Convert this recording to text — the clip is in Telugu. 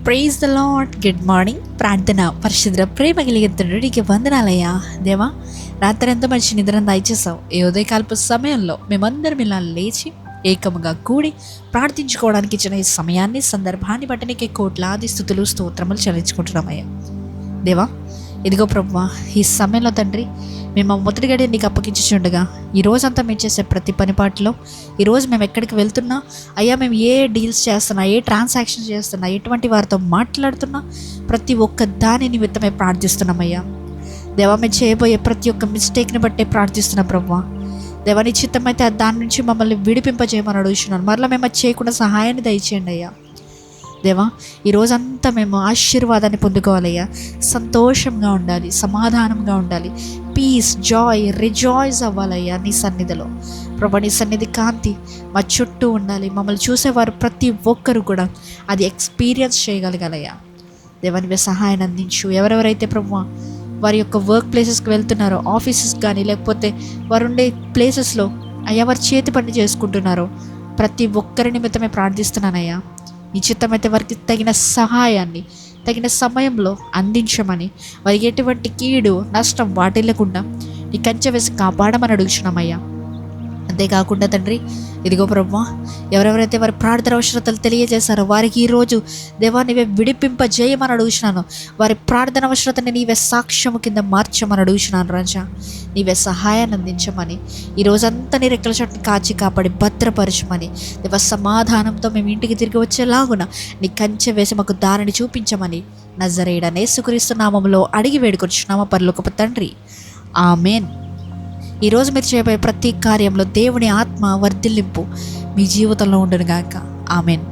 Praise the lord. Good morning. ప్రార్థన. పరిశుద్ర ప్రేమ కలిగిన తండ్రికి వందనాలయ్యా. దేవా, రాత్రి ఎంత మంచి నిద్ర దయచేసావు. ఈ ఉదయకాలపు సమయంలో మేమందరం ఇలా లేచి ఏకముగా కూడి ప్రార్థించుకోవడానికి ఇచ్చిన ఈ సమయాన్ని, సందర్భాన్ని బట్టి నీకే కోట్లాది స్థుతులు స్తోత్రములు చెల్లించుకుంటున్నామయ్యా. దేవా, ఇదిగో ప్రభువా, ఈ సమయంలో తండ్రి మేము మొదటి గడియ నీకు అప్పగించుండగా ఈ రోజంతా మేము చేసే ప్రతి పనిపాట్లో, ఈరోజు మేము ఎక్కడికి వెళ్తున్నా అయ్యా, మేము ఏ డీల్స్ చేస్తున్నా, ఏ ట్రాన్సాక్షన్స్ చేస్తున్నా, ఎటువంటి వారితో మాట్లాడుతున్నా, ప్రతి ఒక్క దాని నిమిత్తమే ప్రార్థిస్తున్నామయ్యా. దేవా, మేము చేయబోయే ప్రతి ఒక్క మిస్టేక్ని బట్టే ప్రార్థిస్తున్నాం ప్రభువా. దేవా, నీ చిత్తమైతే దాని నుంచి మమ్మల్ని విడిపింపజేయమని అడుగుతున్నాను. మరలా మేము అది చేయకుండా సహాయాన్ని దయచేయండి అయ్యా. దేవా, ఈరోజంతా మేము ఆశీర్వాదాన్ని పొందుకోవాలయ్యా. సంతోషంగా ఉండాలి, సమాధానంగా ఉండాలి, పీస్, జాయ్, రిజాయిస్ అవ్వాలయ్యా నీ సన్నిధిలో. ప్రభు, నీ సన్నిధి కాంతి మా చుట్టూ ఉండాలి. మమ్మల్ని చూసేవారు ప్రతి ఒక్కరు కూడా అది ఎక్స్పీరియన్స్ చేయగలగాలయ్యా. దేవా, నీవే సహాయాన్ని అందించు. ఎవరెవరైతే ప్రభు వారి యొక్క వర్క్ ప్లేసెస్కి వెళ్తున్నారో, ఆఫీసెస్ కానీ లేకపోతే వారు ఉండే ప్లేసెస్లో అయ్యా వారి చేతి పని చేసుకుంటున్నారో ప్రతి ఒక్కరి నిమిత్తమే ప్రార్థిస్తున్నానయ్యా. నీ చిత్తమైతే వారికి తగిన సహాయాన్ని తగిన సమయంలో అందించమని, వారికి ఎటువంటి కీడు నష్టం వాటిల్లకుండా నీ కంచె వేసి కాపాడమని అడుగుతున్నామయ్యా. అంతేకాకుండా తండ్రి, ఇదిగో బ్రహ్మ, ఎవరెవరైతే వారి ప్రార్థన అవసరతలు తెలియజేశారో వారికి ఈరోజు దేవా నీవే విడిపింపజేయమని అడుగుతున్నాను. వారి ప్రార్థన అవసరతని నీవే సాక్ష్యము కింద మార్చమని అడుగుతున్నాను రాజా. నీవే సహాయాన్ని అందించమని, ఈరోజంతా నీ రెక్కల చోటుని కాచి కాపాడి భద్రపరచమని, దేవ సమాధానంతో మేము ఇంటికి తిరిగి వచ్చేలాగున నీ కంచె వేసి మాకు దారిని చూపించమని నజరేయుడైన యేసుక్రీస్తు నామములో అడిగి వేడుకొచ్చున్నామా పరలోకపు తండ్రి, ఆమేన్. ఈరోజు మీరు చేయబోయే ప్రతి కార్యంలో దేవుని ఆత్మ వర్ధిల్లింపు మీ జీవితంలో ఉండును గాక. ఆమేన్.